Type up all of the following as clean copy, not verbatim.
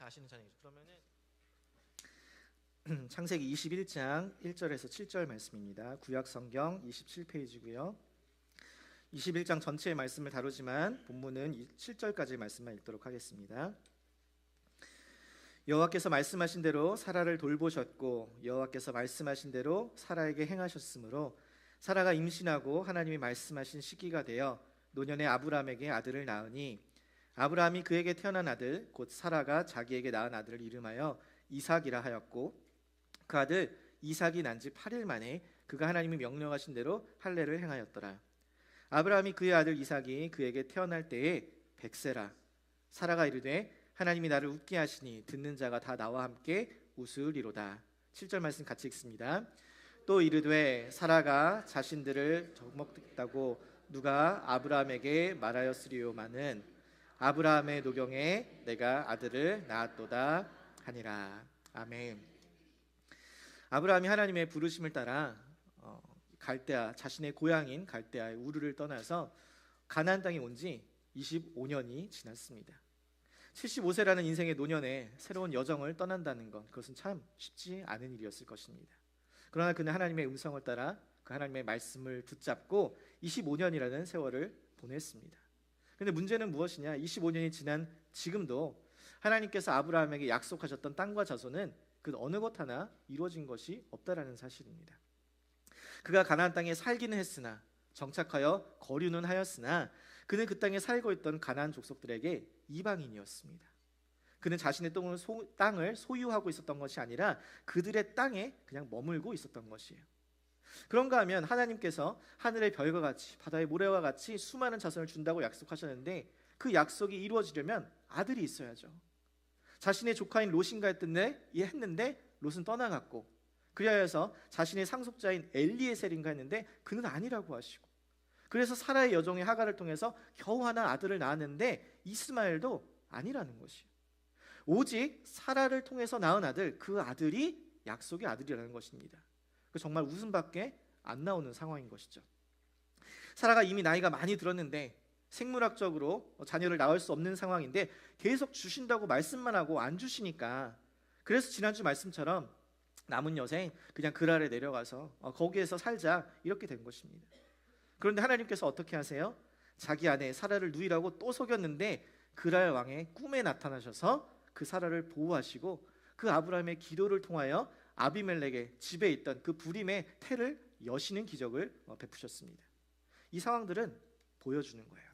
아시는 찬양이죠. 그러면은 창세기 21장 1절에서 7절 말씀입니다. 구약 성경 27페이지고요. 21장 전체의 말씀을 다루지만 본문은 7절까지 말씀만 읽도록 하겠습니다. 여호와께서 말씀하신 대로 사라를 돌보셨고 여호와께서 말씀하신 대로 사라에게 행하셨으므로 사라가 임신하고 하나님이 말씀하신 시기가 되어 노년의 아브라함에게 아들을 낳으니 아브라함이 그에게 태어난 아들 곧 사라가 자기에게 낳은 아들을 이름하여 이삭이라 하였고 그 아들 이삭이 난 지 8일 만에 그가 하나님이 명령하신 대로 할례를 행하였더라. 아브라함이 그의 아들 이삭이 그에게 태어날 때에 100세라. 사라가 이르되 하나님이 나를 웃게 하시니 듣는 자가 다 나와 함께 웃으리로다. 7절 말씀 같이 읽습니다. 또 이르되 사라가 자신들을 적먹했다고 누가 아브라함에게 말하였으리요마는 아브라함의 노경에 내가 아들을 낳았도다 하니라. 아멘. 아브라함이 하나님의 부르심을 따라 갈대아, 자신의 고향인 갈대아의 우르를 떠나서 가나안 땅에 온 지 25년이 지났습니다. 75세라는 인생의 노년에 새로운 여정을 떠난다는 것, 그것은 참 쉽지 않은 일이었을 것입니다. 그러나 그는 하나님의 음성을 따라 그 하나님의 말씀을 붙잡고 25년이라는 세월을 보냈습니다. 그런데 문제는 무엇이냐? 25년이 지난 지금도 하나님께서 아브라함에게 약속하셨던 땅과 자손은 그 어느 것 하나 이루어진 것이 없다라는 사실입니다. 그가 가나안 땅에 살기는 했으나 정착하여 거류는 하였으나 그는 그 땅에 살고 있던 가나안 족속들에게 이방인이었습니다. 그는 자신의 땅을 소유하고 있었던 것이 아니라 그들의 땅에 그냥 머물고 있었던 것이에요. 그런가 하면 하나님께서 하늘의 별과 같이 바다의 모래와 같이 수많은 자손을 준다고 약속하셨는데 그 약속이 이루어지려면 아들이 있어야죠. 자신의 조카인 롯인가 했는데 롯은 떠나갔고 그리하여서 자신의 상속자인 엘리에셀인가 했는데 그는 아니라고 하시고 그래서 사라의 여종의 하갈을 통해서 겨우 하나 아들을 낳았는데 이스마엘도 아니라는 것이에요. 오직 사라를 통해서 낳은 아들, 그 아들이 약속의 아들이라는 것입니다. 정말 웃음밖에 안 나오는 상황인 것이죠. 사라가 이미 나이가 많이 들었는데 생물학적으로 자녀를 낳을 수 없는 상황인데 계속 주신다고 말씀만 하고 안 주시니까 그래서 지난주 말씀처럼 남은 여생 그냥 그랄에 내려가서 거기에서 살자 이렇게 된 것입니다. 그런데 하나님께서 어떻게 하세요? 자기 아내 사라를 누이라고 또 속였는데 그랄 왕의 꿈에 나타나셔서 그 사라를 보호하시고 그 아브라함의 기도를 통하여 아비멜렉의 집에 있던 그 부림의 태를 여시는 기적을 베푸셨습니다. 이 상황들은 보여주는 거예요.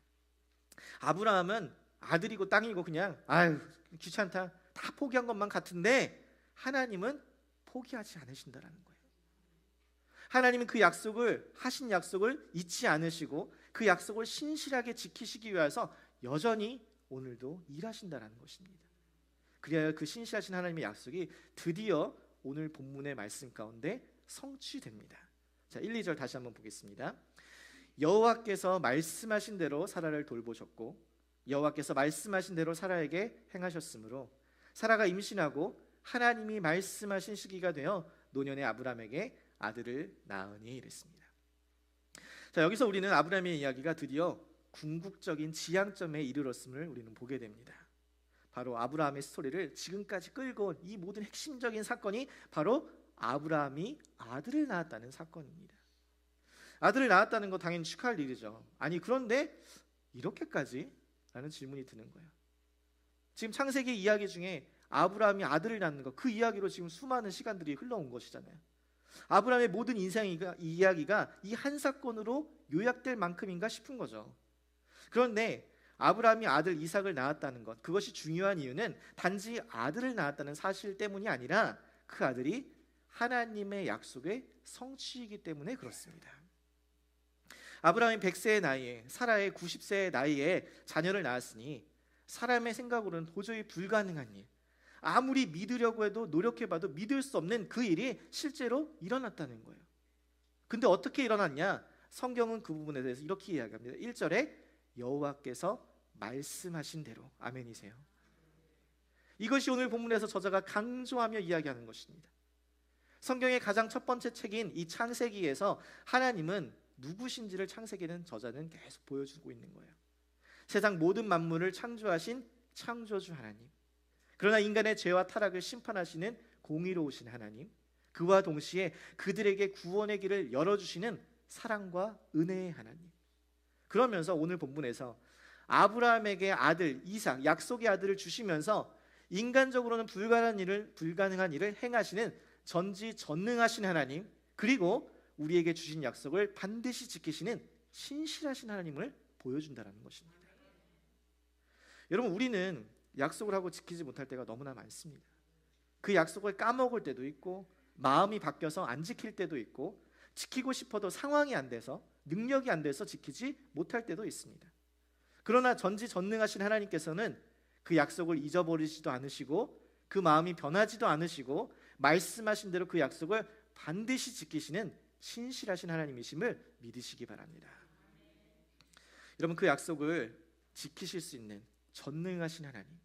아브라함은 아들이고 땅이고 그냥 아유 귀찮다 다 포기한 것만 같은데 하나님은 포기하지 않으신다라는 거예요. 하나님은 그 하신 약속을 잊지 않으시고 그 약속을 신실하게 지키시기 위해서 여전히 오늘도 일하신다라는 것입니다. 그래야 그 신실하신 하나님의 약속이 드디어 오늘 본문의 말씀 가운데 성취됩니다. 자, 1, 2절 다시 한번 보겠습니다. 여호와께서 말씀하신 대로 사라를 돌보셨고 여호와께서 말씀하신 대로 사라에게 행하셨으므로 사라가 임신하고 하나님이 말씀하신 시기가 되어 노년의 아브라함에게 아들을 낳으니 이랬습니다. 자, 여기서 우리는 아브라함의 이야기가 드디어 궁극적인 지향점에 이르렀음을 우리는 보게 됩니다. 바로 아브라함의 스토리를 지금까지 끌고 온 이 모든 핵심적인 사건이 바로 아브라함이 아들을 낳았다는 사건입니다. 아들을 낳았다는 거 당연히 축하할 일이죠. 아니 그런데 이렇게까지? 라는 질문이 드는 거예요. 지금 창세기 이야기 중에 아브라함이 아들을 낳는 것, 그 이야기로 지금 수많은 시간들이 흘러온 것이잖아요. 아브라함의 모든 인생 이야기가 이 한 사건으로 요약될 만큼인가 싶은 거죠. 그런데 아브라함이 아들 이삭을 낳았다는 것, 그것이 중요한 이유는 단지 아들을 낳았다는 사실 때문이 아니라 그 아들이 하나님의 약속의 성취이기 때문에 그렇습니다. 아브라함이 100세의 나이에 사라의 90세의 나이에 자녀를 낳았으니 사람의 생각으로는 도저히 불가능한 일, 아무리 믿으려고 해도 노력해봐도 믿을 수 없는 그 일이 실제로 일어났다는 거예요. 근데 어떻게 일어났냐? 성경은 그 부분에 대해서 이렇게 이야기합니다. 1절에 여호와께서 말씀하신 대로. 아멘이세요? 이것이 오늘 본문에서 저자가 강조하며 이야기하는 것입니다. 성경의 가장 첫 번째 책인 이 창세기에서 하나님은 누구신지를 창세기는 저자는 계속 보여주고 있는 거예요. 세상 모든 만물을 창조하신 창조주 하나님, 그러나 인간의 죄와 타락을 심판하시는 공의로우신 하나님, 그와 동시에 그들에게 구원의 길을 열어주시는 사랑과 은혜의 하나님. 그러면서 오늘 본문에서 아브라함에게 아들 이삭, 약속의 아들을 주시면서 인간적으로는 불가능한 일을 행하시는 전지전능하신 하나님, 그리고 우리에게 주신 약속을 반드시 지키시는 신실하신 하나님을 보여준다는 것입니다. 여러분, 우리는 약속을 하고 지키지 못할 때가 너무나 많습니다. 그 약속을 까먹을 때도 있고, 마음이 바뀌어서 안 지킬 때도 있고, 지키고 싶어도 상황이 안 돼서, 능력이 안 돼서 지키지 못할 때도 있습니다. 그러나 전지전능하신 하나님께서는 그 약속을 잊어버리지도 않으시고, 그 마음이 변하지도 않으시고, 말씀하신 대로 그 약속을 반드시 지키시는 신실하신 하나님이심을 믿으시기 바랍니다. 여러분, 그 약속을 지키실 수 있는 전능하신 하나님,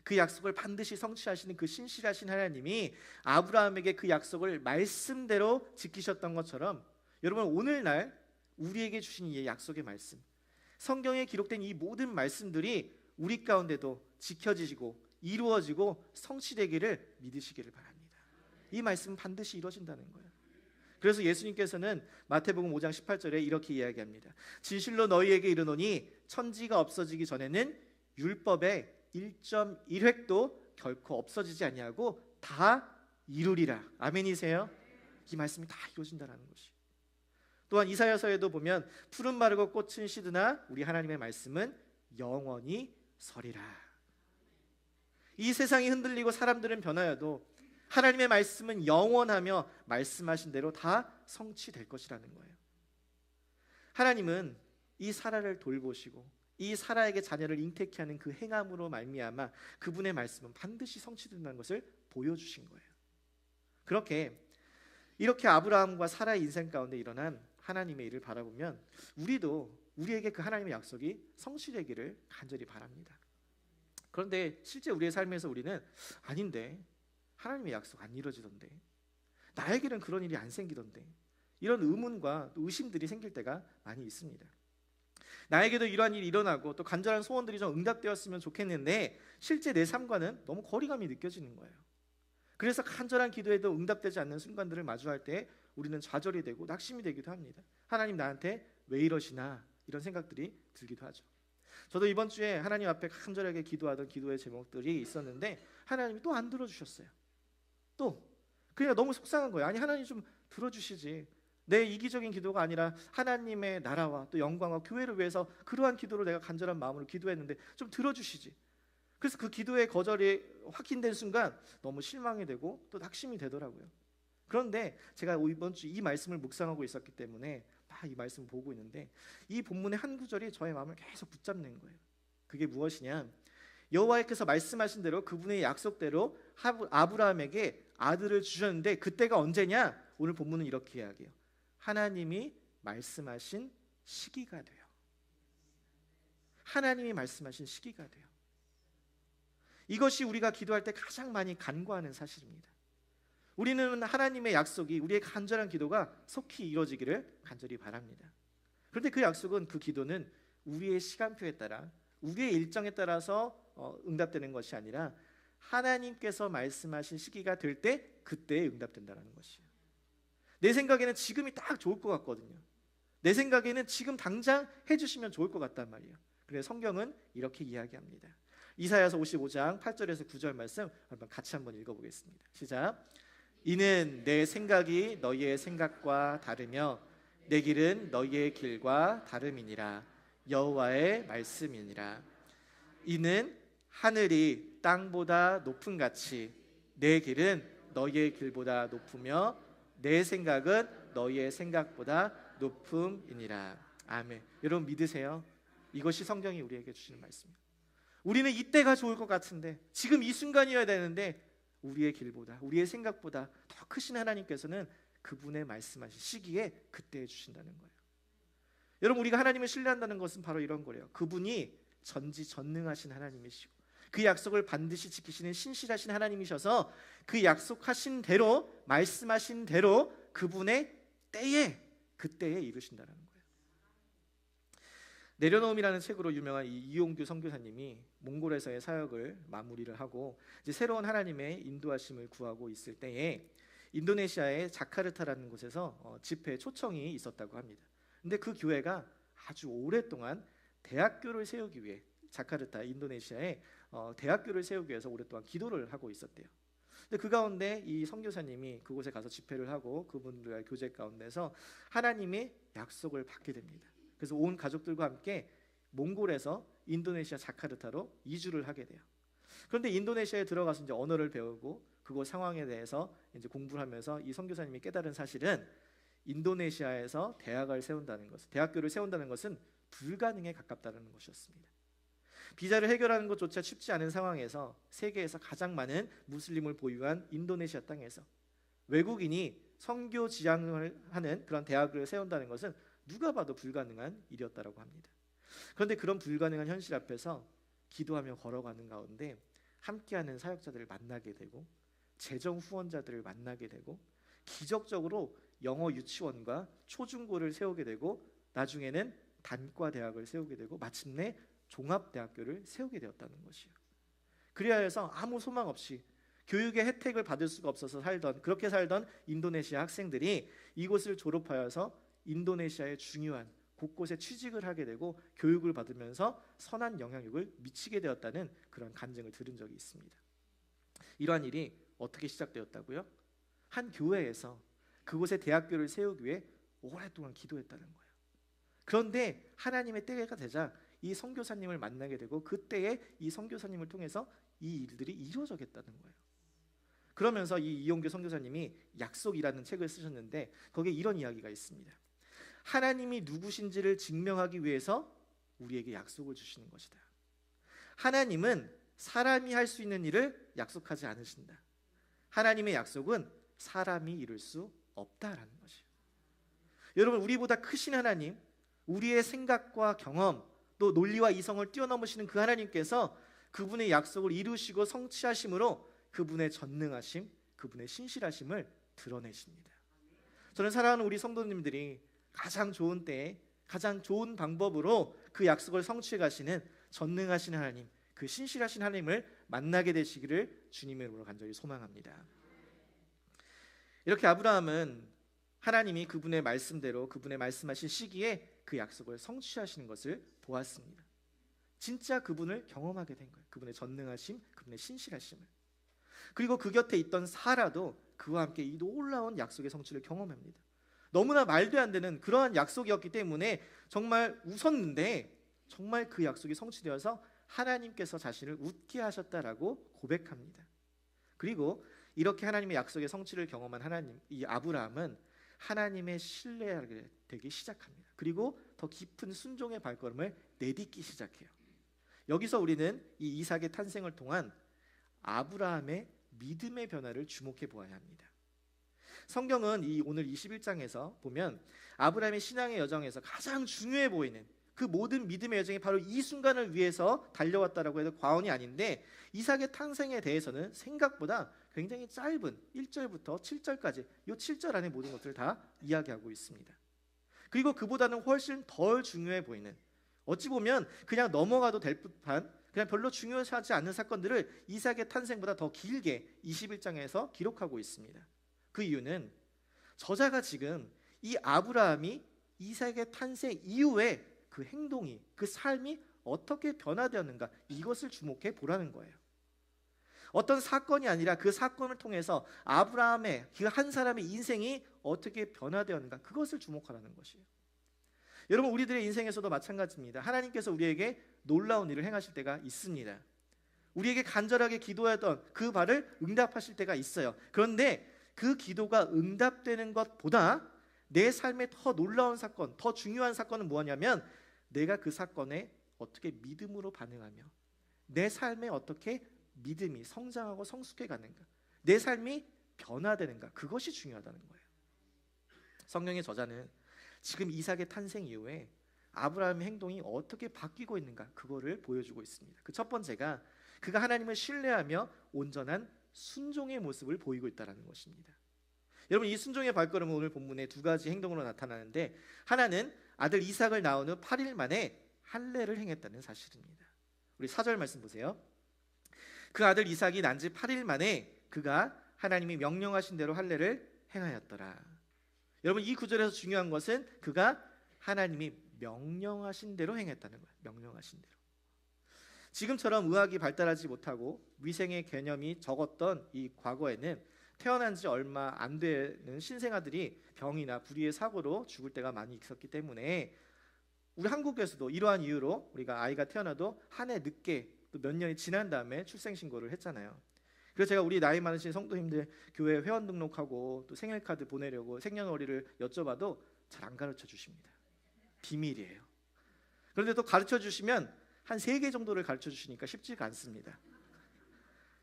그 약속을 반드시 성취하시는 그 신실하신 하나님이 아브라함에게 그 약속을 말씀대로 지키셨던 것처럼, 여러분, 오늘날 우리에게 주신 이 약속의 말씀, 성경에 기록된 이 모든 말씀들이 우리 가운데도 지켜지고 이루어지고 성취되기를 믿으시기를 바랍니다. 이 말씀은 반드시 이루어진다는 거예요. 그래서 예수님께서는 마태복음 5장 18절에 이렇게 이야기합니다. 진실로 너희에게 이르노니 천지가 없어지기 전에는 율법의 1.1획도 결코 없어지지 아니하고 다 이루리라. 아멘이세요? 이 말씀이 다 이루어진다는 것이. 또한 이사야서에도 보면 푸른 마르고 꽃은 시드나 우리 하나님의 말씀은 영원히 서리라. 이 세상이 흔들리고 사람들은 변하여도 하나님의 말씀은 영원하며 말씀하신 대로 다 성취될 것이라는 거예요. 하나님은 이 사라를 돌보시고 이 사라에게 자녀를 잉태케 하는 그 행함으로 말미암아 그분의 말씀은 반드시 성취된다는 것을 보여주신 거예요. 이렇게 아브라함과 사라의 인생 가운데 일어난 하나님의 일을 바라보면 우리에게 그 하나님의 약속이 성취되기를 간절히 바랍니다. 그런데 실제 우리의 삶에서 우리는 아닌데, 하나님의 약속 안 이루어지던데, 나에게는 그런 일이 안 생기던데, 이런 의문과 의심들이 생길 때가 많이 있습니다. 나에게도 이러한 일이 일어나고 또 간절한 소원들이 좀 응답되었으면 좋겠는데 실제 내 삶과는 너무 거리감이 느껴지는 거예요. 그래서 간절한 기도에도 응답되지 않는 순간들을 마주할 때 우리는 좌절이 되고 낙심이 되기도 합니다. 하나님 나한테 왜 이러시나, 이런 생각들이 들기도 하죠. 저도 이번 주에 하나님 앞에 간절하게 기도하던 기도의 제목들이 있었는데 하나님이 또 안 들어주셨어요. 또 그냥 너무 속상한 거예요. 아니, 하나님 좀 들어주시지. 내 이기적인 기도가 아니라 하나님의 나라와 또 영광과 교회를 위해서 그러한 기도를 내가 간절한 마음으로 기도했는데 좀 들어주시지. 그래서 그 기도의 거절이 확인된 순간 너무 실망이 되고 또 낙심이 되더라고요. 그런데 제가 이번 주 이 말씀을 묵상하고 있었기 때문에 막 이 말씀을 보고 있는데 이 본문의 한 구절이 저의 마음을 계속 붙잡는 거예요. 그게 무엇이냐, 여호와께서 말씀하신 대로 그분의 약속대로 아브라함에게 아들을 주셨는데 그때가 언제냐, 오늘 본문은 이렇게 이야기해요. 하나님이 말씀하신 시기가 돼요. 하나님이 말씀하신 시기가 돼요. 이것이 우리가 기도할 때 가장 많이 간구하는 사실입니다. 우리는 하나님의 약속이, 우리의 간절한 기도가 속히 이루어지기를 간절히 바랍니다. 그런데 그 약속은, 그 기도는 우리의 시간표에 따라, 우리의 일정에 따라서 응답되는 것이 아니라 하나님께서 말씀하신 시기가 될 때 그때에 응답된다는 것이에요. 내 생각에는 지금이 딱 좋을 것 같거든요. 내 생각에는 지금 당장 해주시면 좋을 것 같단 말이에요. 그래서 성경은 이렇게 이야기합니다. 이사야서 55장 8절에서 9절 말씀 같이 한번 읽어보겠습니다. 시작. 이는 내 생각이 너희의 생각과 다르며 내 길은 너희의 길과 다름이니라. 여호와의 말씀이니라. 이는 하늘이 땅보다 높음 같이 내 길은 너희의 길보다 높으며 내 생각은 너희의 생각보다 높음이니라. 아멘. 여러분 믿으세요? 이것이 성경이 우리에게 주시는 말씀입니다. 우리는 이때가 좋을 것 같은데, 지금 이 순간이어야 되는데 우리의 길보다, 우리의 생각보다 더 크신 하나님께서는 그분의 말씀하신 시기에 그때 해주신다는 거예요. 여러분, 우리가 하나님을 신뢰한다는 것은 바로 이런 거예요. 그분이 전지전능하신 하나님이시고 그 약속을 반드시 지키시는 신실하신 하나님이셔서 그 약속하신 대로, 말씀하신 대로 그분의 때에, 그때에 이루신다는 거예요. 내려놓음이라는 책으로 유명한 이 이용규 선교사님이 몽골에서의 사역을 마무리를 하고 이제 새로운 하나님의 인도하심을 구하고 있을 때에 인도네시아의 자카르타라는 곳에서 집회 초청이 있었다고 합니다. 근데 그 교회가 아주 오랫동안 대학교를 세우기 위해 자카르타 인도네시아에 대학교를 세우기 위해서 오랫동안 기도를 하고 있었대요. 근데 그 가운데 이 선교사님이 그곳에 가서 집회를 하고 그분들과의 교제 가운데서 하나님의 약속을 받게 됩니다. 그래서 온 가족들과 함께 몽골에서 인도네시아 자카르타로 이주를 하게 돼요. 그런데 인도네시아에 들어가서 이제 언어를 배우고 그곳 상황에 대해서 이제 공부를 하면서 이 선교사님이 깨달은 사실은 인도네시아에서 대학교를 세운다는 것은 불가능에 가깝다는 것이었습니다. 비자를 해결하는 것조차 쉽지 않은 상황에서 세계에서 가장 많은 무슬림을 보유한 인도네시아 땅에서 외국인이 선교 지향을 하는 그런 대학을 세운다는 것은 누가 봐도 불가능한 일이었다고 합니다. 그런데 그런 불가능한 현실 앞에서 기도하며 걸어가는 가운데 함께하는 사역자들을 만나게 되고 재정 후원자들을 만나게 되고 기적적으로 영어 유치원과 초중고를 세우게 되고 나중에는 단과 대학을 세우게 되고 마침내 종합대학교를 세우게 되었다는 것이에요. 그래야 해서 아무 소망 없이 교육의 혜택을 받을 수가 없어서 그렇게 살던 인도네시아 학생들이 이곳을 졸업하여서 인도네시아의 중요한 곳곳에 취직을 하게 되고 교육을 받으면서 선한 영향력을 미치게 되었다는 그런 간증을 들은 적이 있습니다. 이러한 일이 어떻게 시작되었다고요? 한 교회에서 그곳에 대학교를 세우기 위해 오랫동안 기도했다는 거예요. 그런데 하나님의 때가 되자 이 선교사님을 만나게 되고 그때에 이 선교사님을 통해서 이 일들이 이루어졌다는 거예요. 그러면서 이 이용규 선교사님이 약속이라는 책을 쓰셨는데 거기에 이런 이야기가 있습니다. 하나님이 누구신지를 증명하기 위해서 우리에게 약속을 주시는 것이다. 하나님은 사람이 할 수 있는 일을 약속하지 않으신다. 하나님의 약속은 사람이 이룰 수 없다라는 것이에요. 여러분, 우리보다 크신 하나님, 우리의 생각과 경험 또 논리와 이성을 뛰어넘으시는 그 하나님께서 그분의 약속을 이루시고 성취하심으로 그분의 전능하심, 그분의 신실하심을 드러내십니다. 저는 사랑하는 우리 성도님들이 가장 좋은 때에 가장 좋은 방법으로 그 약속을 성취해 가시는 전능하신 하나님, 그 신실하신 하나님을 만나게 되시기를 주님의 이름으로 간절히 소망합니다. 이렇게 아브라함은 하나님이 그분의 말씀대로 그분의 말씀하신 시기에 그 약속을 성취하시는 것을 보았습니다. 진짜 그분을 경험하게 된 거예요. 그분의 전능하심, 그분의 신실하심을. 그리고 그 곁에 있던 사라도 그와 함께 이 놀라운 약속의 성취를 경험합니다. 너무나 말도 안 되는 그러한 약속이었기 때문에 정말 웃었는데 정말 그 약속이 성취되어서 하나님께서 자신을 웃게 하셨다라고 고백합니다. 그리고 이렇게 하나님의 약속의 성취를 경험한 하나님, 이 아브라함은 하나님의 신뢰하게 되기 시작합니다. 그리고 더 깊은 순종의 발걸음을 내딛기 시작해요. 여기서 우리는 이 이삭의 탄생을 통한 아브라함의 믿음의 변화를 주목해 보아야 합니다. 성경은 이 오늘 21장에서 보면 아브라함의 신앙의 여정에서 가장 중요해 보이는 그 모든 믿음의 여정이 바로 이 순간을 위해서 달려왔다라고 해도 과언이 아닌데 이삭의 탄생에 대해서는 생각보다 굉장히 짧은 1절부터 7절까지 이 7절 안에 모든 것들을 다 이야기하고 있습니다. 그리고 그보다는 훨씬 덜 중요해 보이는, 어찌 보면 그냥 넘어가도 될 듯한 그냥 별로 중요하지 않은 사건들을 이삭의 탄생보다 더 길게 21장에서 기록하고 있습니다. 그 이유는 저자가 지금 이 아브라함이 이삭의 탄생 이후에 그 행동이, 그 삶이 어떻게 변화되었는가, 이것을 주목해 보라는 거예요. 어떤 사건이 아니라 그 사건을 통해서 아브라함의 그 한 사람의 인생이 어떻게 변화되었는가, 그것을 주목하라는 것이에요. 여러분, 우리들의 인생에서도 마찬가지입니다. 하나님께서 우리에게 놀라운 일을 행하실 때가 있습니다. 우리에게 간절하게 기도하던 그 바를 응답하실 때가 있어요. 그런데 그 기도가 응답되는 것보다 내 삶에 더 놀라운 사건, 더 중요한 사건은 뭐냐면 내가 그 사건에 어떻게 믿음으로 반응하며 내 삶에 어떻게 믿음이 성장하고 성숙해 가는가, 내 삶이 변화되는가, 그것이 중요하다는 거예요. 성경의 저자는 지금 이삭의 탄생 이후에 아브라함의 행동이 어떻게 바뀌고 있는가, 그거를 보여주고 있습니다. 그 첫 번째가 그가 하나님을 신뢰하며 온전한 순종의 모습을 보이고 있다는 것입니다. 여러분, 이 순종의 발걸음은 오늘 본문에 두 가지 행동으로 나타나는데, 하나는 아들 이삭을 낳은 후 8일 만에 할례를 행했다는 사실입니다. 우리 4절 말씀 보세요. 그 아들 이삭이 난 지 8일 만에 그가 하나님이 명령하신 대로 할례를 행하였더라. 여러분, 이 구절에서 중요한 것은 그가 하나님이 명령하신 대로 행했다는 거예요. 명령하신 대로. 지금처럼 의학이 발달하지 못하고 위생의 개념이 적었던 이 과거에는 태어난 지 얼마 안 되는 신생아들이 병이나 불의의 사고로 죽을 때가 많이 있었기 때문에 우리 한국에서도 이러한 이유로 우리가 아이가 태어나도 한 해 늦게 또 몇 년이 지난 다음에 출생신고를 했잖아요. 그래서 제가 우리 나이 많으신 성도님들 교회 회원 등록하고 또 생일카드 보내려고 생년월일을 여쭤봐도 잘 안 가르쳐 주십니다. 비밀이에요. 그런데 또 가르쳐 주시면 한 3개 정도를 가르쳐 주시니까 쉽지가 않습니다.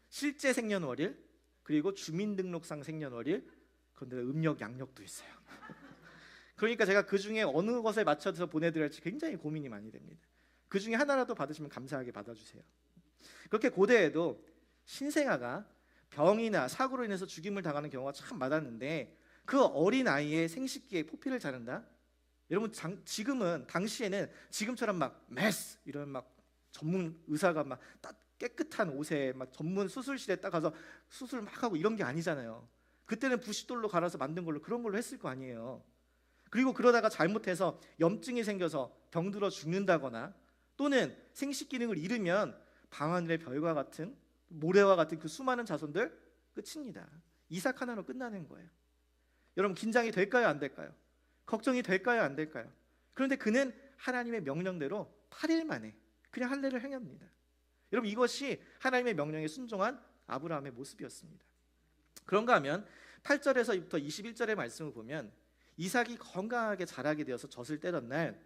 실제 생년월일, 그리고 주민등록상 생년월일, 그런데 음력 양력도 있어요. 그러니까 제가 그 중에 어느 것에 맞춰서 보내드릴지 굉장히 고민이 많이 됩니다. 그 중에 하나라도 받으시면 감사하게 받아주세요. 그렇게 고대에도 신생아가 병이나 사고로 인해서 죽임을 당하는 경우가 참 많았는데 그 어린 아이의 생식기에 포피를 자른다? 여러분, 지금은 당시에는 지금처럼 막 메스 이런 막 전문 의사가 막 깨끗한 옷에 막 전문 수술실에 딱 가서 수술 막 하고 이런 게 아니잖아요. 그때는 부싯돌로 갈아서 만든 걸로 그런 걸로 했을 거 아니에요. 그리고 그러다가 잘못해서 염증이 생겨서 병들어 죽는다거나 또는 생식 기능을 잃으면 밤하늘의 별과 같은 모래와 같은 그 수많은 자손들 끝입니다. 이삭 하나로 끝나는 거예요. 여러분, 긴장이 될까요, 안 될까요? 걱정이 될까요, 안 될까요? 그런데 그는 하나님의 명령대로 8일 만에 그냥 할례를 행합니다. 여러분, 이것이 하나님의 명령에 순종한 아브라함의 모습이었습니다. 그런가 하면 8절에서부터 21절의 말씀을 보면 이삭이 건강하게 자라게 되어서 젖을 떼던 날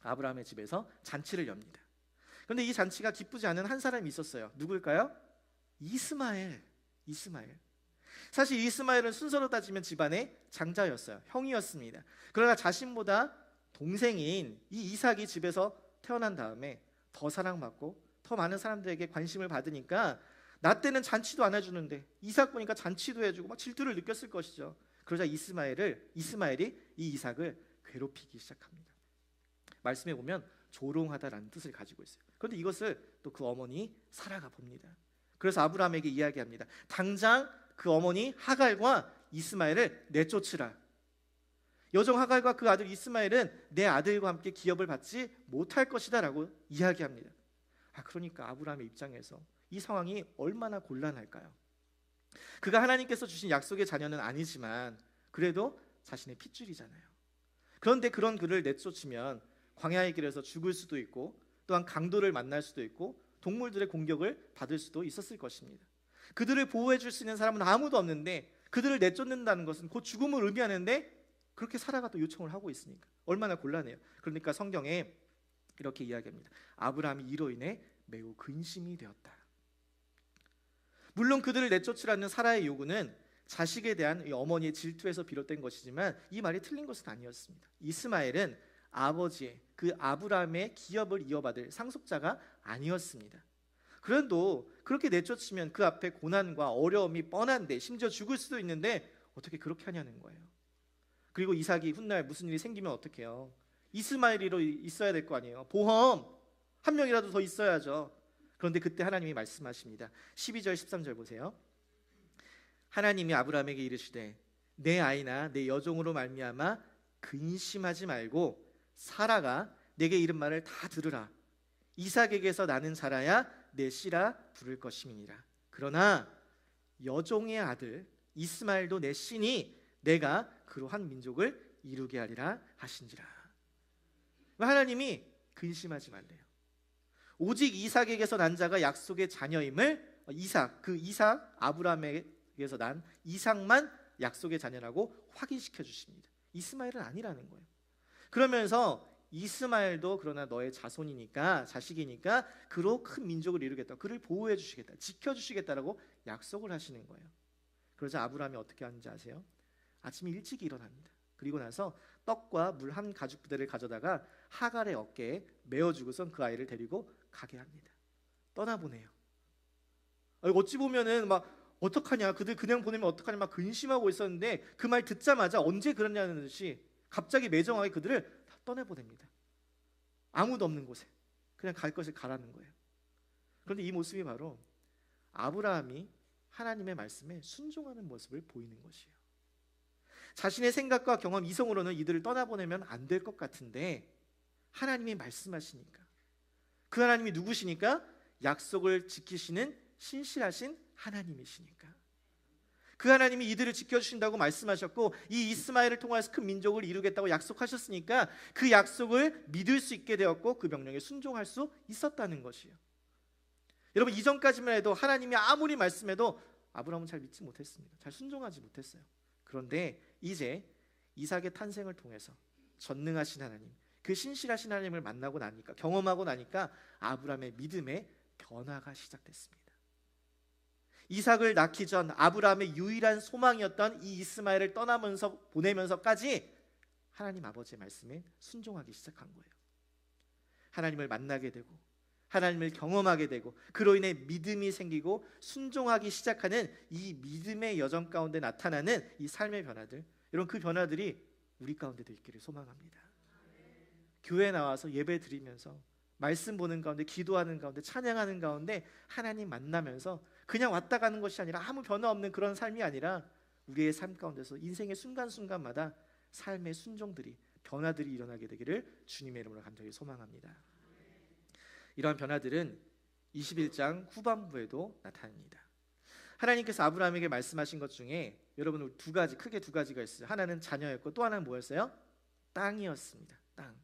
아브라함의 집에서 잔치를 엽니다. 그런데 이 잔치가 기쁘지 않은 한 사람이 있었어요. 누굴까요? 이스마엘. 사실 이스마엘은 순서로 따지면 집안의 장자였어요. 형이었습니다. 그러나 자신보다 동생인 이 이삭이 집에서 태어난 다음에 더 사랑받고 더 많은 사람들에게 관심을 받으니까 나 때는 잔치도 안 해주는데 이삭 보니까 잔치도 해주고 막 질투를 느꼈을 것이죠. 그러자 이스마엘이 이 이삭을 괴롭히기 시작합니다. 말씀에 보면 조롱하다라는 뜻을 가지고 있어요. 그런데 이것을 또 그 어머니 사라가 봅니다. 그래서 아브라함에게 이야기합니다. 당장 그 어머니 하갈과 이스마엘을 내쫓으라. 여종 하갈과 그 아들 이스마엘은 내 아들과 함께 기업을 받지 못할 것이다 라고 이야기합니다. 그러니까 아브라함의 입장에서 이 상황이 얼마나 곤란할까요? 그가 하나님께서 주신 약속의 자녀는 아니지만 그래도 자신의 핏줄이잖아요. 그런데 그런 그를 내쫓으면 광야의 길에서 죽을 수도 있고 또한 강도를 만날 수도 있고 동물들의 공격을 받을 수도 있었을 것입니다. 그들을 보호해 줄 수 있는 사람은 아무도 없는데 그들을 내쫓는다는 것은 곧 죽음을 의미하는데 그렇게 사라가 또 요청을 하고 있으니까 얼마나 곤란해요. 그러니까 성경에 이렇게 이야기합니다. 아브라함이 이로 인해 매우 근심이 되었다. 물론 그들을 내쫓으라는 사라의 요구는 자식에 대한 이 어머니의 질투에서 비롯된 것이지만 이 말이 틀린 것은 아니었습니다. 이스마엘은 아버지의 그 아브라함의 기업을 이어받을 상속자가 아니었습니다. 그래도 그렇게 내쫓으면 그 앞에 고난과 어려움이 뻔한데 심지어 죽을 수도 있는데 어떻게 그렇게 하냐는 거예요. 그리고 이삭이 훗날 무슨 일이 생기면 어떻게 해요? 이스마엘이로 있어야 될 거 아니에요. 보험 한 명이라도 더 있어야죠. 그런데 그때 하나님이 말씀하십니다. 12절 13절 보세요. 하나님이 아브라함에게 이르시되 내 아이나 내 여종으로 말미암아 근심하지 말고 사라가 내게 이른 말을 다 들으라. 이삭에게서 나는 자라야 내 씨라 부를 것임이니라. 그러나 여종의 아들 이스마엘도 내 씨니 내가 그로 한 민족을 이루게 하리라 하신지라. 하나님이 근심하지 말래요. 오직 이삭에게서 난 자가 약속의 자녀임을 이삭 아브라함에게서 난 이삭만 약속의 자녀라고 확인시켜 주십니다. 이스마엘은 아니라는 거예요. 그러면서 이스마엘도 그러나 너의 자손이니까 자식이니까 그로 큰 민족을 이루겠다. 그를 보호해 주시겠다. 지켜 주시겠다라고 약속을 하시는 거예요. 그러자 아브라함이 어떻게 하는지 아세요? 아침에 일찍 일어납니다. 그리고 나서 떡과 물 한 가죽 부대를 가져다가 하갈의 어깨에 메어주고선 그 아이를 데리고 가게 합니다. 떠나보내요. 어찌 보면은 막 어떡하냐, 그들 그냥 보내면 어떡하냐 막 근심하고 있었는데 그 말 듣자마자 언제 그러냐는 듯이 갑자기 매정하게 그들을 다 떠내보냅니다. 아무도 없는 곳에. 그냥 갈 것을 가라는 거예요. 그런데 이 모습이 바로 아브라함이 하나님의 말씀에 순종하는 모습을 보이는 것이에요. 자신의 생각과 경험 이성으로는 이들을 떠나보내면 안 될 것 같은데 하나님이 말씀하시니까, 그 하나님이 누구시니까? 약속을 지키시는 신실하신 하나님이시니까, 그 하나님이 이들을 지켜주신다고 말씀하셨고 이 이스마엘을 통해서 큰 민족을 이루겠다고 약속하셨으니까 그 약속을 믿을 수 있게 되었고 그 명령에 순종할 수 있었다는 것이에요. 여러분, 이전까지만 해도 하나님이 아무리 말씀해도 아브라함은 잘 믿지 못했습니다. 잘 순종하지 못했어요. 그런데 이제 이삭의 탄생을 통해서 전능하신 하나님, 그 신실하신 하나님을 만나고 나니까, 경험하고 나니까 아브라함의 믿음의 변화가 시작됐습니다. 이삭을 낳기 전 아브라함의 유일한 소망이었던 이 이스마엘을 보내면서까지 하나님 아버지의 말씀에 순종하기 시작한 거예요. 하나님을 만나게 되고 하나님을 경험하게 되고 그로 인해 믿음이 생기고 순종하기 시작하는 이 믿음의 여정 가운데 나타나는 이 삶의 변화들, 여러분, 그 변화들이 우리 가운데도 있기를 소망합니다. 교회 나와서 예배 드리면서 말씀 보는 가운데, 기도하는 가운데, 찬양하는 가운데 하나님 만나면서 그냥 왔다 가는 것이 아니라 아무 변화 없는 그런 삶이 아니라 우리의 삶 가운데서 인생의 순간순간마다 삶의 순종들이, 변화들이 일어나게 되기를 주님의 이름으로 간절히 소망합니다. 이러한 변화들은 21장 후반부에도 나타납니다. 하나님께서 아브라함에게 말씀하신 것 중에 여러분 크게 두 가지가 있어요. 하나는 자녀였고 또 하나는 뭐였어요? 땅이었습니다. 땅.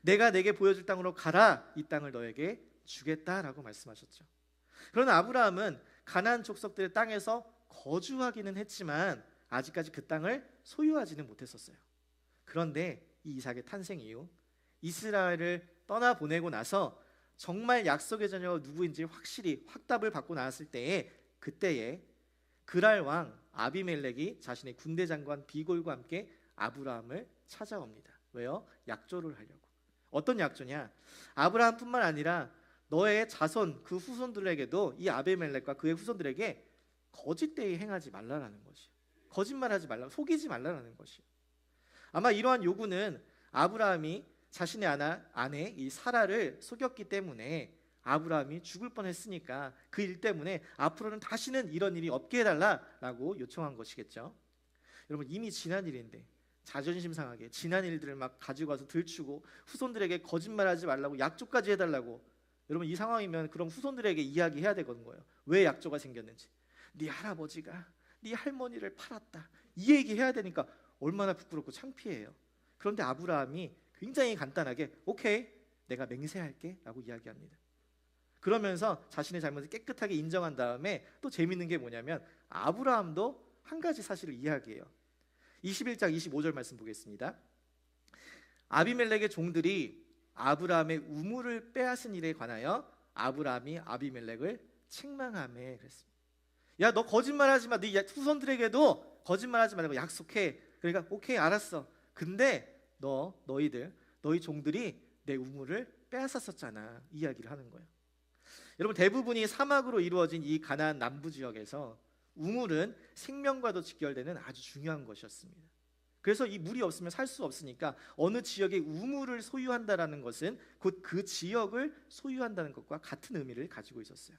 내가 내게 보여줄 땅으로 가라, 이 땅을 너에게 주겠다라고 말씀하셨죠. 그러나 아브라함은 가나안 족속들의 땅에서 거주하기는 했지만 아직까지 그 땅을 소유하지는 못했었어요. 그런데 이 이삭의 탄생 이후 이스라엘을 떠나보내고 나서 정말 약속의 자녀가 누구인지 확실히 확답을 받고 나왔을 때에, 그때에 그랄 왕 아비멜렉이 자신의 군대 장관 비골과 함께 아브라함을 찾아옵니다. 왜요? 약조를 하려고. 어떤 약조냐? 아브라함뿐만 아니라 너의 자손, 그 후손들에게도, 이 아비멜렉과 그의 후손들에게 거짓되이 행하지 말라라는 것이에요. 거짓말하지 말라, 속이지 말라라는 것이에요. 아마 이러한 요구는 아브라함이 자신의 아내 이 사라를 속였기 때문에 아브라함이 죽을 뻔했으니까 그 일 때문에 앞으로는 다시는 이런 일이 없게 해달라라고 요청한 것이겠죠. 여러분, 이미 지난 일인데 자존심 상하게 지난 일들을 막 가지고 와서 들추고 후손들에게 거짓말하지 말라고 약조까지 해달라고, 여러분 이 상황이면 그럼 후손들에게 이야기해야 되거든 거예요. 왜 약조가 생겼는지. 네 할아버지가 네 할머니를 팔았다, 이 얘기 해야 되니까 얼마나 부끄럽고 창피해요. 그런데 아브라함이 굉장히 간단하게 오케이, 내가 맹세할게 라고 이야기합니다. 그러면서 자신의 잘못을 깨끗하게 인정한 다음에 또 재밌는 게 뭐냐면 아브라함도 한 가지 사실을 이야기해요. 21장 25절 말씀 보겠습니다. 아비멜렉의 종들이 아브라함의 우물을 빼앗은 일에 관하여 아브라함이 아비멜렉을 책망하며 그랬습니다. 야, 너 거짓말하지 마. 네 후손들에게도 거짓말하지 말라고 약속해. 그러니까 오케이, 알았어. 근데 너희 종들이 내 우물을 빼앗았었잖아, 이 이야기를 하는 거예요. 여러분, 대부분이 사막으로 이루어진 이 가나안 남부 지역에서 우물은 생명과도 직결되는 아주 중요한 것이었습니다. 그래서 이 물이 없으면 살 수 없으니까 어느 지역에 우물을 소유한다라는 것은 곧 그 지역을 소유한다는 것과 같은 의미를 가지고 있었어요.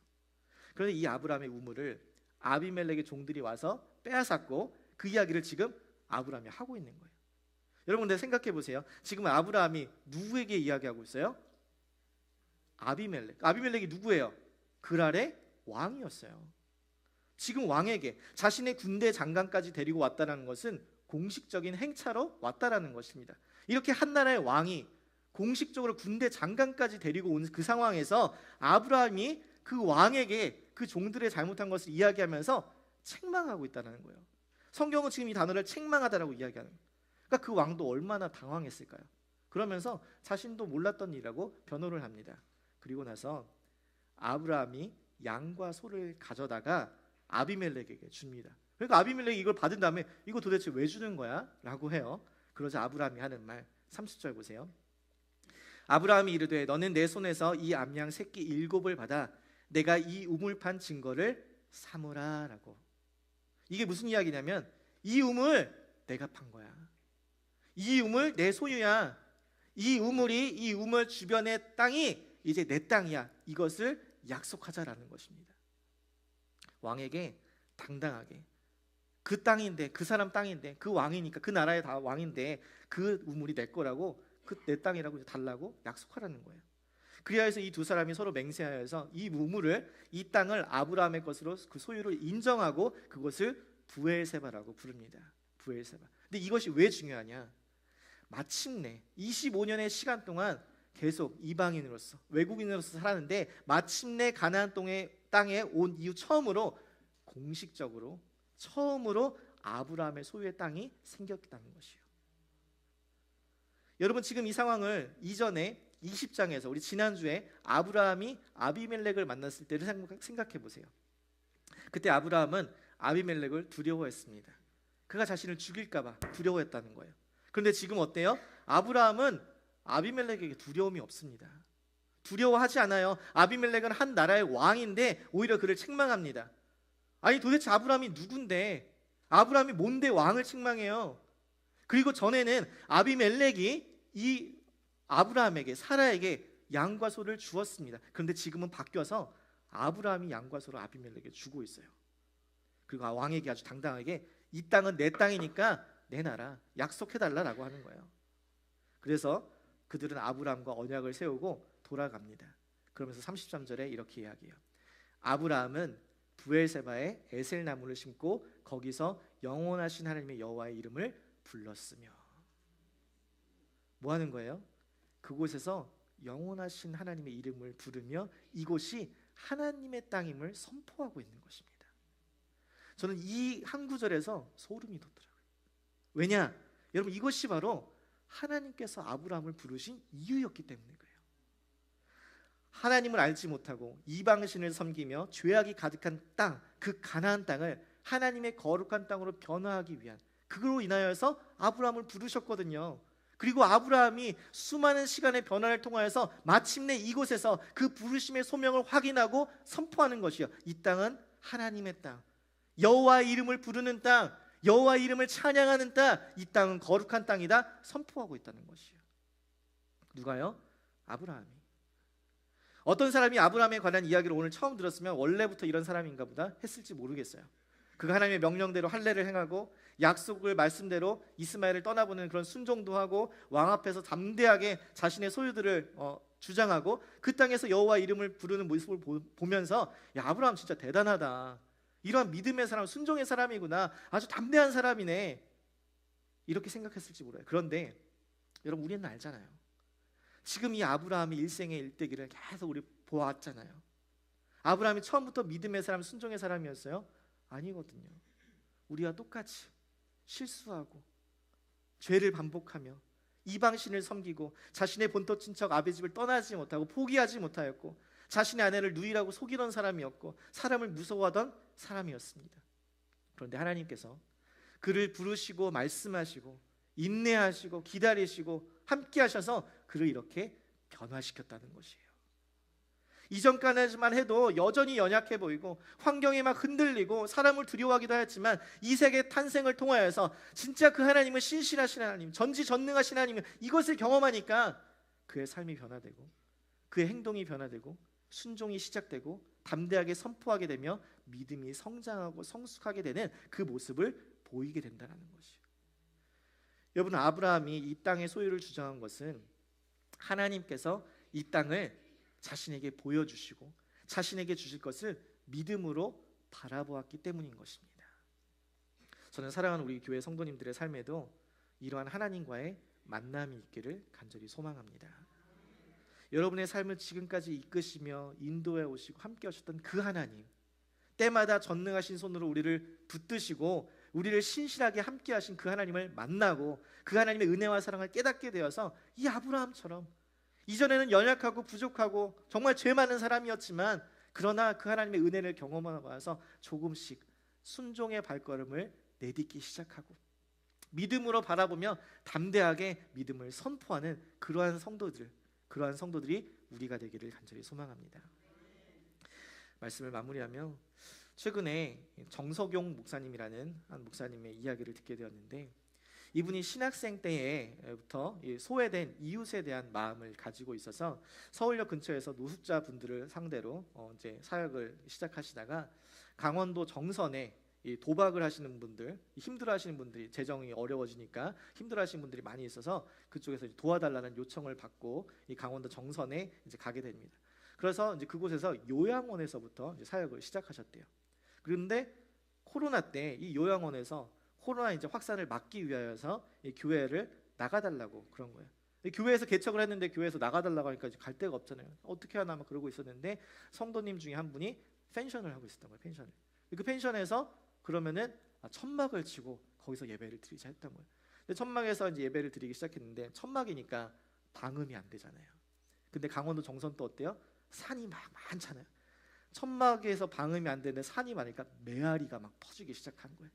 그런데 이 아브라함의 우물을 아비멜렉의 종들이 와서 빼앗았고 그 이야기를 지금 아브라함이 하고 있는 거예요. 여러분, 근데 생각해 보세요. 지금 아브라함이 누구에게 이야기하고 있어요? 아비멜렉. 아비멜렉이 누구예요? 그랄의 왕이었어요. 지금 왕에게 자신의 군대 장관까지 데리고 왔다는 것은 공식적인 행차로 왔다라는 것입니다. 이렇게 한 나라의 왕이 공식적으로 군대 장관까지 데리고 온 그 상황에서 아브라함이 그 왕에게 그 종들의 잘못한 것을 이야기하면서 책망하고 있다는 거예요. 성경은 지금 이 단어를 책망하다라고 이야기하는 거예요. 그러니까 그 왕도 얼마나 당황했을까요? 그러면서 자신도 몰랐던 일이라고 변호를 합니다. 그리고 나서 아브라함이 양과 소를 가져다가 아비멜렉에게 줍니다. 그러니까 아비멜렉이 이걸 받은 다음에 이거 도대체 왜 주는 거야? 라고 해요. 그러자 아브라함이 하는 말 30절 보세요. 아브라함이 이르되 너는 내 손에서 이 암양 새끼 7을 받아 내가 이 우물판 증거를 삼으라 라고. 이게 무슨 이야기냐면 이 우물 내가 판 거야. 이 우물 내 소유야. 이 우물 주변의 땅이 이제 내 땅이야. 이것을 약속하자라는 것입니다. 왕에게 당당하게 그 땅인데, 그 사람 땅인데, 그 왕이니까 그 나라의 다 왕인데 그 우물이 내 거라고, 그 내 땅이라고 달라고 약속하라는 거예요. 그리하여 해서 이 두 사람이 서로 맹세하여서 이 우물을, 이 땅을 아브라함의 것으로 그 소유를 인정하고 그것을 부엘세바라고 부릅니다. 부엘세바. 근데 이것이 왜 중요하냐? 마침내 25년의 시간 동안 계속 이방인으로서, 외국인으로서 살았는데 마침내 가나안 땅에 온 이후 공식적으로 처음으로 아브라함의 소유의 땅이 생겼다는 것이에요. 여러분, 지금 이 상황을 이전에 20장에서 우리 지난주에 아브라함이 아비멜렉을 만났을 때를 생각해 보세요. 그때 아브라함은 아비멜렉을 두려워했습니다. 그가 자신을 죽일까 봐 두려워했다는 거예요. 그런데 지금 어때요? 아브라함은 아비멜렉에게 두려움이 없습니다. 두려워하지 않아요. 아비멜렉은 한 나라의 왕인데 오히려 그를 책망합니다. 아니, 도대체 아브라함이 누군데, 아브라함이 뭔데 왕을 책망해요? 그리고 전에는 아비멜렉이 이 아브라함에게, 사라에게 양과 소를 주었습니다. 그런데 지금은 바뀌어서 아브라함이 양과 소를 아비멜렉에게 주고 있어요. 그리고 왕에게 아주 당당하게 이 땅은 내 땅이니까 내놔라, 약속해달라라고 하는 거예요. 그래서 그들은 아브라함과 언약을 세우고 돌아갑니다. 그러면서 33절에 이렇게 이야기해요. 아브라함은 부엘세바에 에셀나무를 심고 거기서 영원하신 하나님의 여호와의 이름을 불렀으며. 뭐 하는 거예요? 그곳에서 영원하신 하나님의 이름을 부르며 이곳이 하나님의 땅임을 선포하고 있는 것입니다. 저는 이 한 구절에서 소름이 돋더라고요. 왜냐? 여러분, 이것이 바로 하나님께서 아브라함을 부르신 이유였기 때문인 거예요. 하나님을 알지 못하고 이방신을 섬기며 죄악이 가득한 땅, 그 가나안 땅을 하나님의 거룩한 땅으로 변화하기 위한, 그로 인하여서 아브라함을 부르셨거든요. 그리고 아브라함이 수많은 시간의 변화를 통하여서 마침내 이곳에서 그 부르심의 소명을 확인하고 선포하는 것이요, 이 땅은 하나님의 땅, 여호와의 이름을 부르는 땅, 여호와의 이름을 찬양하는 땅, 이 땅은 거룩한 땅이다 선포하고 있다는 것이에요. 누가요? 아브라함이. 어떤 사람이 아브라함에 관한 이야기를 오늘 처음 들었으면 원래부터 이런 사람인가 보다 했을지 모르겠어요. 그가 하나님의 명령대로 할례를 행하고 약속을 말씀대로 이스마엘을 떠나보는 그런 순종도 하고 왕 앞에서 담대하게 자신의 소유들을 주장하고 그 땅에서 여호와 이름을 부르는 모습을 보면서, 야, 아브라함 진짜 대단하다, 이러한 믿음의 사람, 순종의 사람이구나, 아주 담대한 사람이네, 이렇게 생각했을지 몰라요. 그런데 여러분, 우리는 알잖아요. 지금 이 아브라함의 일생의 일대기를 계속 우리 보았잖아요. 아브라함이 처음부터 믿음의 사람, 순종의 사람이었어요? 아니거든요. 우리와 똑같이 실수하고 죄를 반복하며 이방신을 섬기고 자신의 본토 친척 아베집을 떠나지 못하고 포기하지 못하였고 자신의 아내를 누이라고 속이던 사람이었고 사람을 무서워하던 사람이었습니다. 그런데 하나님께서 그를 부르시고 말씀하시고 인내하시고 기다리시고 함께 하셔서 그를 이렇게 변화시켰다는 것이에요. 이전까지만 해도 여전히 연약해 보이고 환경에 막 흔들리고 사람을 두려워하기도 하였지만 이 세계 탄생을 통하여서 진짜 그 하나님은 신실하신 하나님, 전지전능하신 하나님, 이것을 경험하니까 그의 삶이 변화되고 그의 행동이 변화되고 순종이 시작되고 담대하게 선포하게 되며 믿음이 성장하고 성숙하게 되는 그 모습을 보이게 된다는 것이에요. 여러분, 아브라함이 이 땅의 소유를 주장한 것은 하나님께서 이 땅을 자신에게 보여주시고 자신에게 주실 것을 믿음으로 바라보았기 때문인 것입니다. 저는 사랑하는 우리 교회 성도님들의 삶에도 이러한 하나님과의 만남이 있기를 간절히 소망합니다. 여러분의 삶을 지금까지 이끄시며 인도해 오시고 함께 하셨던 그 하나님, 때마다 전능하신 손으로 우리를 붙드시고 우리를 신실하게 함께 하신 그 하나님을 만나고 그 하나님의 은혜와 사랑을 깨닫게 되어서 이 아브라함처럼 이전에는 연약하고 부족하고 정말 죄 많은 사람이었지만 그러나 그 하나님의 은혜를 경험하고 와서 조금씩 순종의 발걸음을 내딛기 시작하고 믿음으로 바라보며 담대하게 믿음을 선포하는 그러한 성도들이 우리가 되기를 간절히 소망합니다. 말씀을 마무리하며 최근에 정석용 목사님이라는 한 목사님의 이야기를 듣게 되었는데 이분이 신학생 때부터 소외된 이웃에 대한 마음을 가지고 있어서 서울역 근처에서 노숙자분들을 상대로 이제 사역을 시작하시다가 강원도 정선에 이 도박을 하시는 분들, 힘들어하시는 분들이 재정이 어려워지니까 힘들어하시는 분들이 많이 있어서 그쪽에서 이제 도와달라는 요청을 받고 이 강원도 정선에 이제 가게 됩니다. 그래서 이제 그곳에서 요양원에서부터 이제 사역을 시작하셨대요. 그런데 코로나 때 이 요양원에서 코로나 이제 확산을 막기 위하여서 이 교회를 나가달라고 그런 거예요. 교회에서 개척을 했는데 교회에서 나가달라고 하니까 이제 갈 데가 없잖아요. 어떻게 하나 막 그러고 있었는데 성도님 중에 한 분이 펜션을 하고 있었던 거예요. 펜션을. 그 펜션에서 그러면은 천막을 치고 거기서 예배를 드리자 했던 거예요. 근데 천막에서 이제 예배를 드리기 시작했는데 천막이니까 방음이 안 되잖아요. 근데 강원도 정선 또 어때요? 산이 막 많잖아요. 천막에서 방음이 안 되는 산이 많으니까 메아리가 막 퍼지기 시작한 거예요.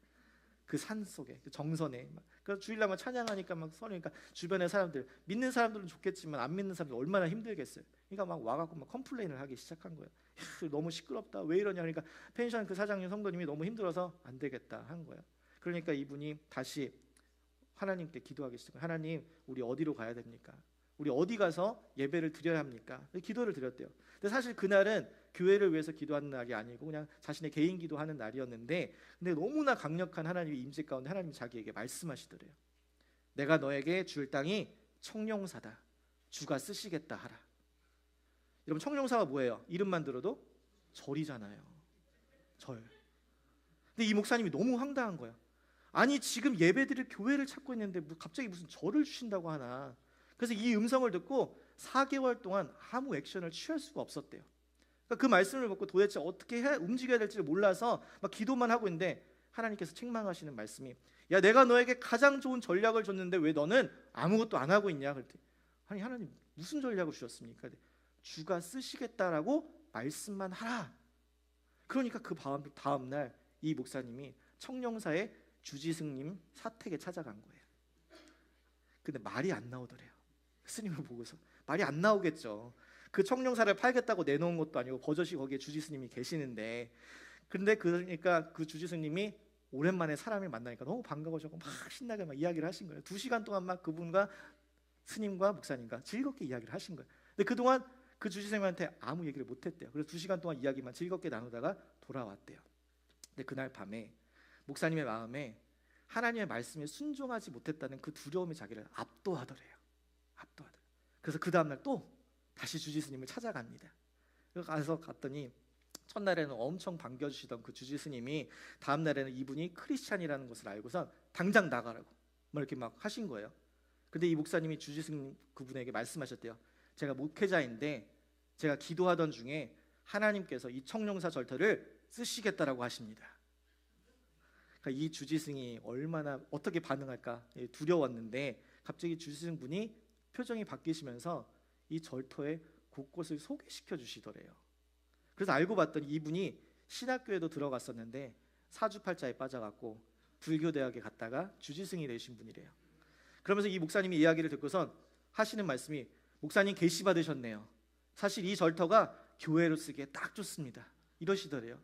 그 산 속에, 그 정선에. 그래서 주일날만 찬양하니까 막 서니까 주변의 사람들, 믿는 사람들은 좋겠지만 안 믿는 사람들 얼마나 힘들겠어요. 그러니까 막 와갖고 막 컴플레인을 하기 시작한 거예요. 너무 시끄럽다. 왜 이러냐. 그러니까 펜션 그 사장님 성도님이 너무 힘들어서 안 되겠다 한 거예요. 그러니까 이분이 다시 하나님께 기도하기 시작해요. 하나님, 우리 어디로 가야 됩니까? 우리 어디 가서 예배를 드려야 합니까? 기도를 드렸대요. 근데 사실 그날은 교회를 위해서 기도하는 날이 아니고 그냥 자신의 개인 기도하는 날이었는데, 근데 너무나 강력한 하나님의 임재 가운데 하나님이 자기에게 말씀하시더래요. 내가 너에게 줄 땅이 청룡사다. 주가 쓰시겠다 하라. 여러분, 청룡사가 뭐예요? 이름만 들어도 절이잖아요. 절. 근데 이 목사님이 너무 황당한 거야. 아니, 지금 예배드릴 교회를 찾고 있는데 갑자기 무슨 절을 주신다고 하나. 그래서 이 음성을 듣고 4개월 동안 아무 액션을 취할 수가 없었대요. 그러니까 그 말씀을 듣고 도대체 어떻게 움직여야 될지를 몰라서 막 기도만 하고 있는데 하나님께서 책망하시는 말씀이, 야, 내가 너에게 가장 좋은 전략을 줬는데 왜 너는 아무것도 안 하고 있냐. 그랬더니, 아니, 하나님 무슨 전략을 주셨습니까? 주가 쓰시겠다라고 말씀만 하라. 그러니까 그 다음 날 이 목사님이 청룡사의 주지승님 사택에 찾아간 거예요. 근데 말이 안 나오더래요. 스님을 보고서 말이 안 나오겠죠. 그 청룡사를 팔겠다고 내놓은 것도 아니고 버젓이 거기에 주지스님이 계시는데, 근데 그러니까 그 주지스님이 오랜만에 사람을 만나니까 너무 반가워져서 막 신나게 막 이야기를 하신 거예요. 2시간 동안 막 그분과 스님과 목사님과 즐겁게 이야기를 하신 거예요. 근데 그동안 그 주지스님한테 아무 얘기를 못했대요. 그래서 2시간 동안 이야기만 즐겁게 나누다가 돌아왔대요. 근데 그날 밤에 목사님의 마음에 하나님의 말씀에 순종하지 못했다는 그 두려움이 자기를 압도하더래요. 압도하더래요. 그래서 그 다음날 또 다시 주지스님을 찾아갑니다. 그래서 갔더니 첫날에는 엄청 반겨주시던 그 주지스님이 다음날에는 이분이 크리스찬이라는 것을 알고서 당장 나가라고 막 이렇게 막 하신 거예요. 근데 이 목사님이 주지스님 그분에게 말씀하셨대요. 제가 목회자인데 제가 기도하던 중에 하나님께서 이 청룡사 절터를 쓰시겠다라고 하십니다. 그러니까 이 주지승이 얼마나 어떻게 반응할까 두려웠는데 갑자기 주지승 분이 표정이 바뀌시면서 이 절터의 곳곳을 소개시켜 주시더래요. 그래서 알고 봤더니 이분이 신학교에도 들어갔었는데 사주팔자에 빠져갖고 불교대학에 갔다가 주지승이 되신 분이래요. 그러면서 이 목사님이 이야기를 듣고선 하시는 말씀이, 목사님 계시 받으셨네요. 사실 이 절터가 교회로 쓰기에 딱 좋습니다. 이러시더래요.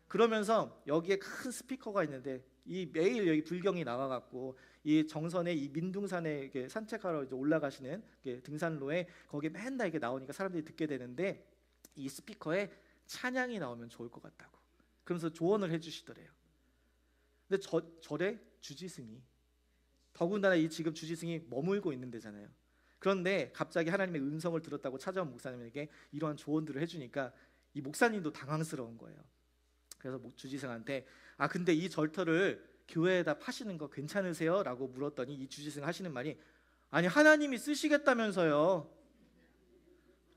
그러면서 여기에 큰 스피커가 있는데 이 매일 여기 불경이 나와갖고 이 정선에 이 민둥산에 이렇게 산책하러 이제 올라가시는 등산로에 거기에 맨날 이게 나오니까 사람들이 듣게 되는데 이 스피커에 찬양이 나오면 좋을 것 같다고 그러면서 조언을 해주시더래요. 근데 절에 주지승이, 더군다나 이 지금 주지승이 머물고 있는 데잖아요. 그런데 갑자기 하나님의 음성을 들었다고 찾아온 목사님에게 이러한 조언들을 해주니까 이 목사님도 당황스러운 거예요. 그래서 주지승한테, 근데 이 절터를 교회에다 파시는 거 괜찮으세요? 라고 물었더니 이 주지승 하시는 말이, 아니, 하나님이 쓰시겠다면서요.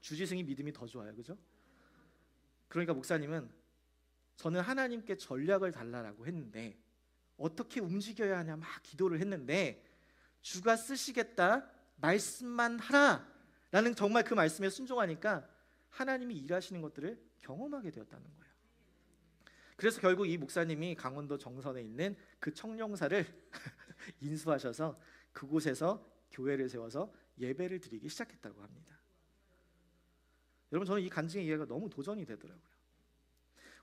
주지승이 믿음이 더 좋아요. 그죠? 그러니까 목사님은, 저는 하나님께 전략을 달라고 했는데 어떻게 움직여야 하냐 막 기도를 했는데 주가 쓰시겠다 말씀만 하라 라는 정말 그 말씀에 순종하니까 하나님이 일하시는 것들을 경험하게 되었다는 거예요. 그래서 결국 이 목사님이 강원도 정선에 있는 그 청룡사를 인수하셔서 그곳에서 교회를 세워서 예배를 드리기 시작했다고 합니다. 여러분, 저는 이 간증의 이해가 너무 도전이 되더라고요.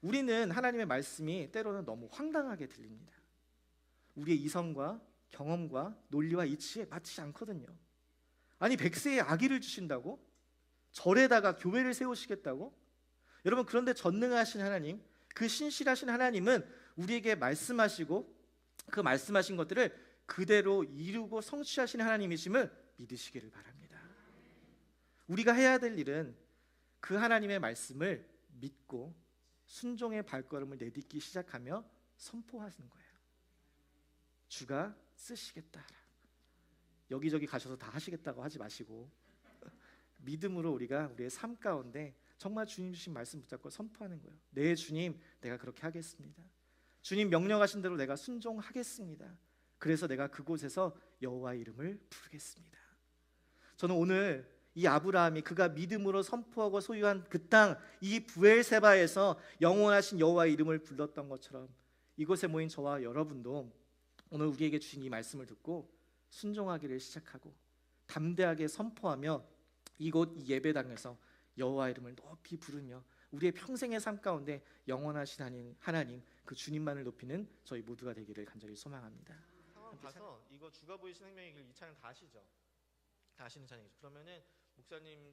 우리는 하나님의 말씀이 때로는 너무 황당하게 들립니다. 우리의 이성과 경험과 논리와 이치에 맞지 않거든요. 아니 100세의 아기를 주신다고? 절에다가 교회를 세우시겠다고? 여러분, 그런데 전능하신 하나님, 그 신실하신 하나님은 우리에게 말씀하시고 그 말씀하신 것들을 그대로 이루고 성취하신 하나님이심을 믿으시기를 바랍니다. 우리가 해야 될 일은 그 하나님의 말씀을 믿고 순종의 발걸음을 내딛기 시작하며 선포하는 거예요. 주가 쓰시겠다. 여기저기 가셔서 다 하시겠다고 하지 마시고 믿음으로 우리가 우리의 삶 가운데 정말 주님 주신 말씀 붙잡고 선포하는 거예요. 네 주님, 내가 그렇게 하겠습니다. 주님 명령하신 대로 내가 순종하겠습니다. 그래서 내가 그곳에서 여호와의 이름을 부르겠습니다. 저는 오늘 이 아브라함이 그가 믿음으로 선포하고 소유한 그 땅, 이 브엘세바에서 영원하신 여호와의 이름을 불렀던 것처럼 이곳에 모인 저와 여러분도 오늘 우리에게 주신 이 말씀을 듣고 순종하기를 시작하고 담대하게 선포하며 이곳 이 예배당에서 여호와의 이름을 높이 부르며 우리의 평생의 삶 가운데 영원하신 하나님 그 주님만을 높이는 저희 모두가 되기를 간절히 소망합니다. 상황 봐서 이거 주가 보이신 생명의 길 이 찬양 다 아시죠? 다 아시는 찬양이죠. 그러면은 목사님